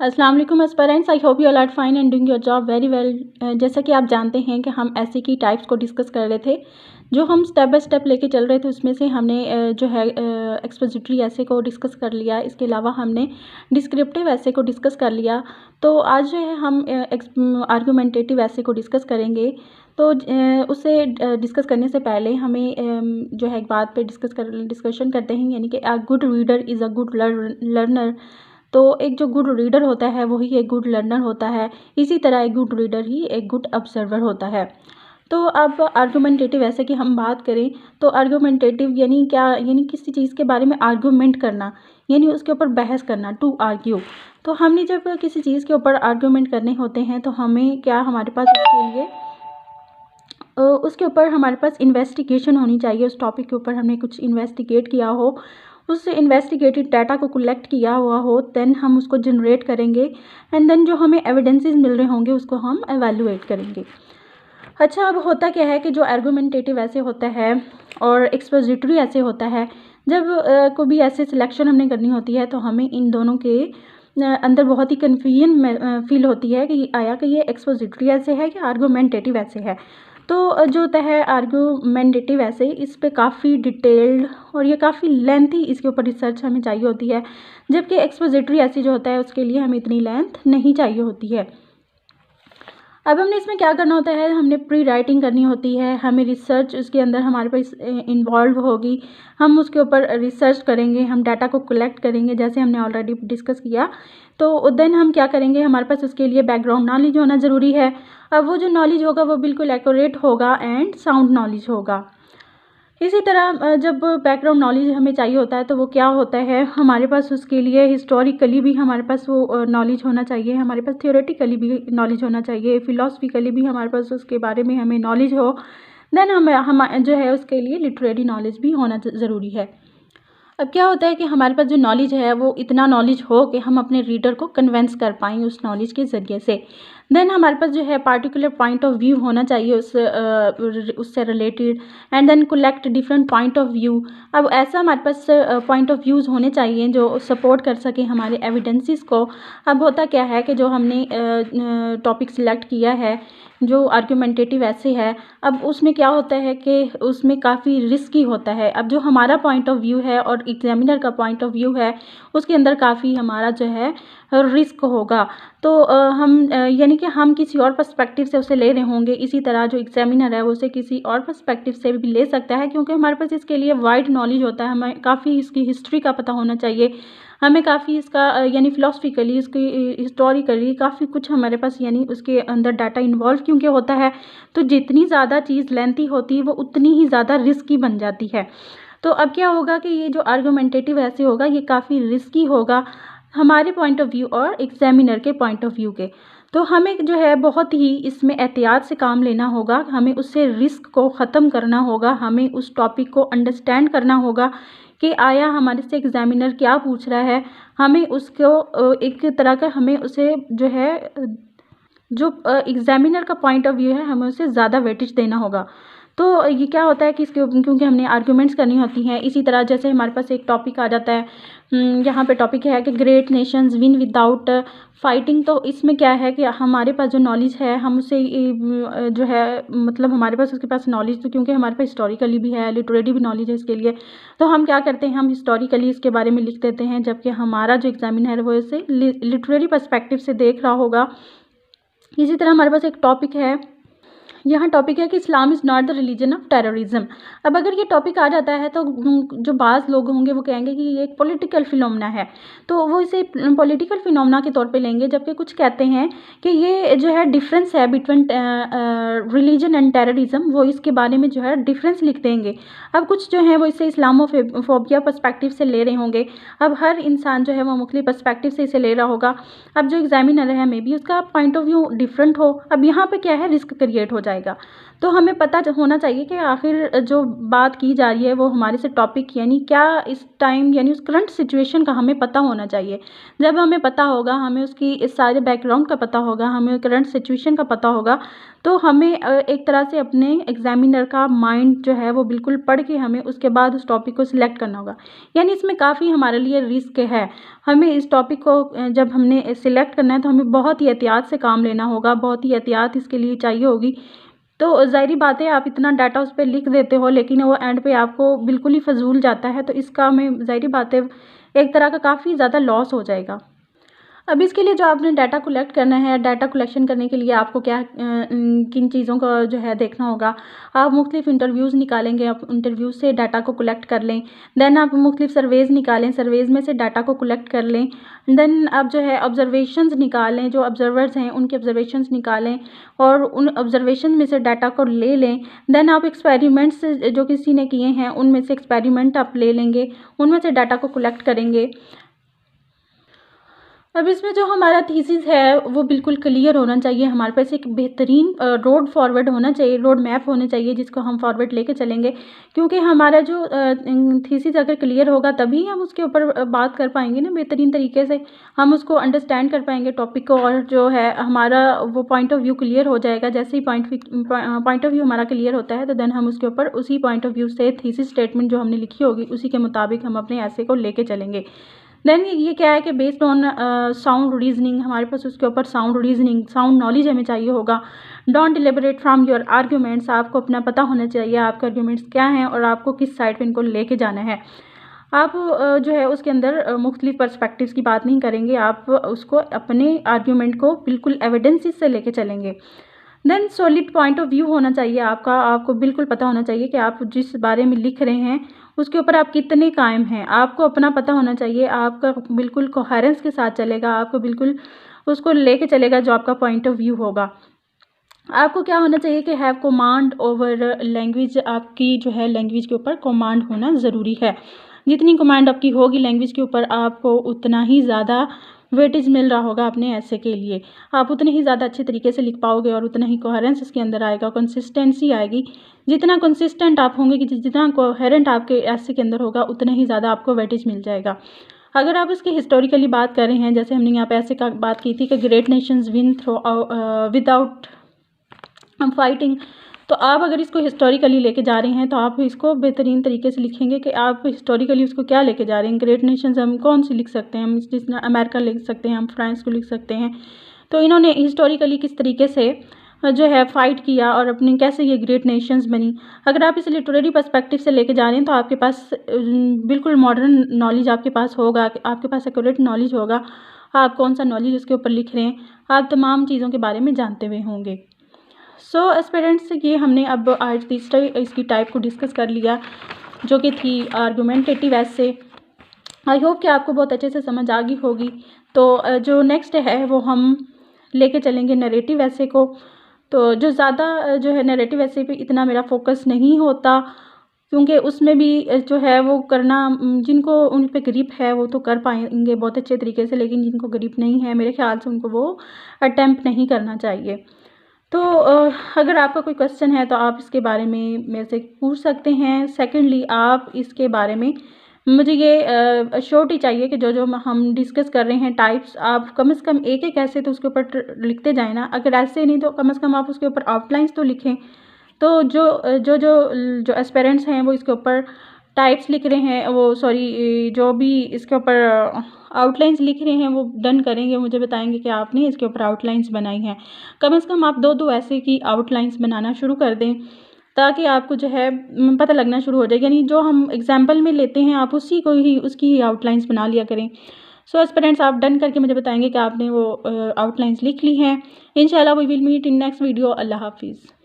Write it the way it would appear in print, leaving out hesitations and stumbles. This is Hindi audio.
अस्सलाम वालेकुम aspirants, I hope you all are fine and doing your job very well. जैसा कि आप जानते हैं कि हम ऐसे की टाइप्स को डिस्कस कर रहे थे, जो हम स्टेप बाय स्टेप लेके चल रहे थे। उसमें से हमने जो है एक्सपोजिटरी ऐसे को डिस्कस कर लिया। इसके अलावा हमने डिस्क्रिप्टिव ऐसे को डिस्कस कर लिया। तो आज जो है हम आर्गुमेंटेटिव ऐसे को डिस्कस करेंगे। तो उसे डिस्कस करने से पहले हमें जो है एक बात पे डिस्कशन करते हैं, यानी कि a good reader is a good learner. तो एक जो गुड रीडर होता है वही एक गुड लर्नर होता है। इसी तरह एक गुड रीडर ही एक गुड ऑब्जर्वर होता है। तो अब आर्गुमेंटेटिव ऐसे की हम बात करें तो आर्गुमेंटेटिव यानी क्या, यानी किसी चीज़ के बारे में आर्गूमेंट करना, यानी उसके ऊपर बहस करना, टू आर्ग्यू। तो हमने जब किसी चीज़ के ऊपर आर्गूमेंट करने होते हैं तो हमें क्या, हमारे पास उसके लिए उसके ऊपर हमारे पास इन्वेस्टिगेशन होनी चाहिए। उस टॉपिक के ऊपर हमने कुछ इन्वेस्टिगेट किया हो, उस इन्वेस्टिगेटेड डाटा को कलेक्ट किया हुआ हो, देन हम उसको जनरेट करेंगे एंड देन जो हमें एविडेंसेस मिल रहे होंगे उसको हम एवेलुएट करेंगे। अच्छा, अब होता क्या है कि जो आर्गुमेंटेटिव ऐसे होता है और एक्सपोजिटरी ऐसे होता है, जब कोई भी ऐसे सिलेक्शन हमने करनी होती है तो हमें इन दोनों के अंदर बहुत ही कन्फ्यूजन फील होती है कि आया कि ये एक्सपोजिटरी ऐसे है या आर्गुमेंटेटिव ऐसे है। तो जो होता है आर्गुमेंटेटिव ऐसे, इस पे काफ़ी डिटेल्ड और ये काफ़ी लेंथी इसके ऊपर रिसर्च हमें चाहिए होती है, जबकि एक्सपोजिटरी ऐसी जो होता है उसके लिए हमें इतनी लेंथ नहीं चाहिए होती है। अब हमने इसमें क्या करना होता है, हमने प्री राइटिंग करनी होती है, हमें रिसर्च उसके अंदर हमारे पास इन्वॉल्व होगी। हम उसके ऊपर रिसर्च करेंगे, हम डाटा को कलेक्ट करेंगे जैसे हमने ऑलरेडी डिस्कस किया। तो देन हम क्या करेंगे, हमारे पास उसके लिए बैकग्राउंड नॉलेज होना ज़रूरी है। अब वो जो नॉलेज होगा वो बिल्कुल एक्यूरेट होगा एंड साउंड नॉलेज होगा। इसी तरह जब बैकग्राउंड नॉलेज हमें चाहिए होता है तो वो क्या होता है, हमारे पास उसके लिए हिस्टोरिकली भी हमारे पास वो नॉलेज होना चाहिए, हमारे पास थियोरेटिकली भी नॉलेज होना चाहिए, फिलोसफिकली भी हमारे पास उसके बारे में हमें नॉलेज हो। देन हम जो है उसके लिए लिटरेरी नॉलेज भी होना ज़रूरी है। अब क्या होता है कि हमारे पास जो नॉलेज है वो इतना नॉलेज हो कि हम अपने रीडर को कन्विंस कर पाएँ उस नॉलेज के ज़रिए से। देन हमारे पास जो है पार्टिकुलर पॉइंट ऑफ व्यू होना चाहिए उससे related and then collect different point of view. अब ऐसा हमारे पास पॉइंट ऑफ व्यूज़ होने चाहिए जो सपोर्ट कर सके हमारे एविडेंसेस को। अब होता क्या है कि जो हमने टॉपिक सिलेक्ट किया है, जो आर्गुमेंटेटिव ऐसे है, अब उसमें क्या होता है कि उसमें काफ़ी रिस्की होता है। अब जो हमारा पॉइंट ऑफ व्यू है और एग्जामिनर का पॉइंट ऑफ व्यू है, उसके अंदर काफ़ी हमारा जो है रिस्क होगा। तो यानी कि हम किसी और पर्सपेक्टिव से उसे ले रहे होंगे, इसी तरह जो एग्जामिनर है वो उसे किसी और पर्सपेक्टिव से भी ले सकता है, क्योंकि हमारे पास इसके लिए वाइड नॉलेज होता है। हमें काफ़ी इसकी हिस्ट्री का पता होना चाहिए, हमें काफ़ी इसका यानी फ़िलासफ़िकली, इसकी हिस्टोरिकली काफ़ी कुछ हमारे पास यानी उसके अंदर डाटा इन्वॉल्व क्योंकि होता है। तो जितनी ज़्यादा चीज़ लेंथी होती है वो उतनी ही ज़्यादा रिस्की बन जाती है। तो अब क्या होगा कि ये जो आर्गुमेंटेटिव ऐसे होगा ये काफ़ी रिस्की होगा हमारे पॉइंट ऑफ व्यू और एग्जामिनर के पॉइंट ऑफ व्यू के। तो हमें जो है बहुत ही इसमें एहतियात से काम लेना होगा, हमें उससे रिस्क को ख़त्म करना होगा, हमें उस टॉपिक को अंडरस्टैंड करना होगा कि आया हमारे से एग्जामिनर क्या पूछ रहा है। हमें उसको एक तरह का हमें उसे जो है जो एग्जामिनर का पॉइंट ऑफ व्यू है हमें उसे ज़्यादा वेटेज देना होगा। तो ये क्या होता है कि क्योंकि हमने आर्गुमेंट्स करनी होती हैं। इसी तरह जैसे हमारे पास एक टॉपिक आ जाता है, यहाँ पे टॉपिक है कि great Nations win without fighting. तो इसमें क्या है कि हमारे पास जो नॉलेज है हम उसे जो है मतलब हमारे पास उसके पास नॉलेज, तो क्योंकि हमारे पास हिस्टोरिकली भी है, लिटरेरी भी नॉलेज है इसके लिए, तो हम क्या करते हैं, हम हिस्टोरिकली इसके बारे में लिख देते हैं, जबकि हमारा जो एग्जामिनर है वो इसे लिटरेरी पर्सपेक्टिव से देख रहा होगा। इसी तरह हमारे पास एक टॉपिक है, यहाँ टॉपिक है कि Islam is not the religion of terrorism. अब अगर ये टॉपिक आ जाता है तो जो बाज़ लोग होंगे वो कहेंगे कि ये एक पॉलिटिकल फिनोमेना है, तो वो इसे पॉलिटिकल फिनोमेना के तौर पे लेंगे, जबकि कुछ कहते हैं कि ये जो है डिफरेंस है बिटवीन रिलीजन एंड टेररिज्म, वो इसके बारे में जो है डिफरेंस लिख देंगे। अब कुछ जो है वो इसे इस्लामोफोबिया पर्सपेक्टिव से ले रहे होंगे। अब हर इंसान जो है वो मुख्तलिफ पर्सपेक्टिव से इसे ले रहा होगा। अब जो एग्जामिनर है मे बी उसका पॉइंट ऑफ व्यू डिफरेंट हो। अब यहाँ पर क्या है, रिस्क क्रिएट हो जाएगा। जाएगा। तो हमें पता होना चाहिए कि आखिर जो बात की जा रही है वो हमारे से टॉपिक यानी क्या इस टाइम यानी उस करंट सिचुएशन का हमें पता होना चाहिए। जब हमें पता होगा, हमें उसकी इस सारे बैकग्राउंड का पता होगा, हमें करंट सिचुएशन का पता होगा, तो हमें एक तरह से अपने एग्जामिनर का माइंड जो है वो बिल्कुल पढ़ के हमें उसके बाद उस टॉपिक को सिलेक्ट करना होगा। यानी इसमें काफ़ी हमारे लिए रिस्क है। हमें इस टॉपिक को जब हमने सिलेक्ट करना है तो हमें बहुत ही एहतियात से काम लेना होगा, बहुत ही एहतियात इसके लिए चाहिए होगी। तो ज़ाहिर बात है आप इतना डाटा उस पे लिख देते हो लेकिन वो एंड पे आपको बिल्कुल ही फ़ज़ूल जाता है, तो इसका हमें ज़ाहिर बात है एक तरह का काफ़ी ज़्यादा लॉस हो जाएगा। अब इसके लिए जो आपने डाटा कलेक्ट करना है, डाटा कलेक्शन करने के लिए आपको क्या किन चीज़ों का जो है देखना होगा। आप मुख्तलिफ़ इंटरव्यूज़ निकालेंगे, आप इंटरव्यूज़ से डाटा को कलेक्ट कर लें। देन आप मुख्तलिफ़ सर्वेज़ निकालें, सर्वेज़ में से डाटा को कलेक्ट कर लें। देन आप जो है ऑब्ज़र्वेशंस निकालें, जो ऑब्ज़र्वर्स हैं उनके ऑब्ज़र्वेशंस निकालें और उन ऑब्ज़र्वेशन में से डाटा को ले लें। देन आप एक्सपेरिमेंट्स जो किसी ने किए हैं उनमें से एक्सपेरिमेंट आप ले लेंगे, उनमें से डाटा को कलेक्ट करेंगे। अब इसमें जो हमारा थीसिस है वो बिल्कुल क्लियर होना चाहिए, हमारे पास एक बेहतरीन रोड फॉरवर्ड होना चाहिए, रोड मैप होने चाहिए जिसको हम फॉरवर्ड लेके चलेंगे। क्योंकि हमारा जो थीसिस अगर क्लियर होगा तभी हम उसके ऊपर बात कर पाएंगे ना बेहतरीन तरीके से, हम उसको अंडरस्टैंड कर पाएंगे टॉपिक को, और जो है हमारा वो पॉइंट ऑफ व्यू क्लियर हो जाएगा। जैसे ही पॉइंट ऑफ व्यू हमारा क्लियर होता है तो देन हम उसके ऊपर उसी पॉइंट ऑफ व्यू से थीसिस स्टेटमेंट जो हमने लिखी होगी उसी के मुताबिक हम अपने ऐसे को लेके चलेंगे। देन ये क्या है कि बेस्ड ऑन साउंड रीजनिंग, हमारे पास उसके ऊपर साउंड रीजनिंग, साउंड नॉलेज हमें चाहिए होगा। Don't deliberate from your arguments, आपको अपना पता होना चाहिए आपके आर्ग्यूमेंट्स क्या हैं और आपको किस साइड पे इनको लेके जाना है। आप जो है उसके अंदर मुख्तलिफ पर्सपेक्टिव्स की बात नहीं करेंगे, आप उसको अपने आर्ग्यूमेंट को बिल्कुल एविडेंसेस से लेके चलेंगे। Then solid point of view होना चाहिए आपका, आपको बिल्कुल पता होना चाहिए कि आप जिस बारे में लिख रहे हैं उसके ऊपर आप कितने कायम हैं, आपको अपना पता होना चाहिए। आपका बिल्कुल कोहेरेंस के साथ चलेगा, आपको बिल्कुल उसको लेके चलेगा जो आपका पॉइंट ऑफ व्यू होगा। आपको क्या होना चाहिए कि हैव कमांड ओवर लैंग्वेज, आपकी जो है लैंग्वेज के ऊपर कमांड होना ज़रूरी है। जितनी कमांड आपकी होगी लैंग्वेज के ऊपर आपको उतना ही ज़्यादा वेटेज मिल रहा होगा अपने ऐसे के लिए, आप उतने ही ज़्यादा अच्छे तरीके से लिख पाओगे और उतना ही कोहेरेंस इसके अंदर आएगा, कंसिस्टेंसी आएगी। जितना कंसिस्टेंट आप होंगे कि जितना कोहेरेंट आपके ऐसे के अंदर होगा उतना ही ज़्यादा आपको वेटेज मिल जाएगा। अगर आप इसकी हिस्टोरिकली बात कर रहे हैं, जैसे हमने यहाँ पे ऐसे का बात की थी कि great Nations win through without fighting, तो आप अगर इसको हिस्टोरिकली लेके जा रहे हैं तो आप इसको बेहतरीन तरीके से लिखेंगे कि आप हिस्टोरिकली उसको क्या लेके जा रहे हैं। ग्रेट नेशंस हम कौन सी लिख सकते हैं, हम जिसने अमेरिका लिख सकते हैं, हम फ्रांस को लिख सकते हैं। तो इन्होंने हिस्टोरिकली किस तरीके से जो है फ़ाइट किया और अपनी कैसे ये ग्रेट नेशंस बनी। अगर आप इसे लिटरेरी पर्सपेक्टिव से लेके जा रहे हैं तो आपके पास बिल्कुल मॉडर्न नॉलेज आपके पास होगा, आपके पास एक्यूरेट नॉलेज होगा, आप कौन सा नॉलेज उसके ऊपर लिख रहे हैं, आप तमाम चीज़ों के बारे में जानते हुए होंगे। सो एस्पिरेंट्स ये हमने अब आज तीसरा इसकी टाइप को डिस्कस कर लिया जो कि थी आर्गुमेंटेटिव ऐसे। आई होप कि आपको बहुत अच्छे से समझ आ गई होगी। तो जो नेक्स्ट है वो हम लेके चलेंगे नरेटिव ऐसे को। तो जो ज़्यादा जो है नरेटिव ऐसे पे इतना मेरा फोकस नहीं होता क्योंकि उसमें भी जो है वो करना जिनको उन पे ग्रिप है वो तो कर पाएंगे बहुत अच्छे तरीके से, लेकिन जिनको ग्रिप नहीं है मेरे ख्याल से उनको वो अटेम्प्ट नहीं करना चाहिए। तो अगर आपका कोई क्वेश्चन है तो आप इसके बारे में मेरे से पूछ सकते हैं। सेकेंडली आप इसके बारे में मुझे ये श्योरिटी चाहिए कि जो जो हम डिस्कस कर रहे हैं टाइप्स, आप कम से कम एक एक ऐसे तो उसके ऊपर लिखते जाए ना। अगर ऐसे नहीं तो कम से कम आप उसके ऊपर आउटलाइंस तो लिखें। तो जो एस्पिरेंट्स हैं वो इसके ऊपर टाइप्स लिख रहे हैं, वो सॉरी जो भी इसके ऊपर आउटलाइंस लिख रहे हैं वो डन करेंगे, मुझे बताएंगे कि आपने इसके ऊपर आउटलाइंस बनाई हैं। कम से कम आप दो ऐसे की आउटलाइंस बनाना शुरू कर दें ताकि आपको जो है पता लगना शुरू हो जाए। यानी जो हम एग्जाम्पल में लेते हैं आप उसी को ही उसकी ही आउटलाइंस बना लिया करें। सो एस्पिरेंट्स आप डन करके मुझे बताएंगे कि आपने वो आउटलाइंस लिख ली हैं। इंशाल्लाह we will meet in next video. अल्लाह हाफिज़।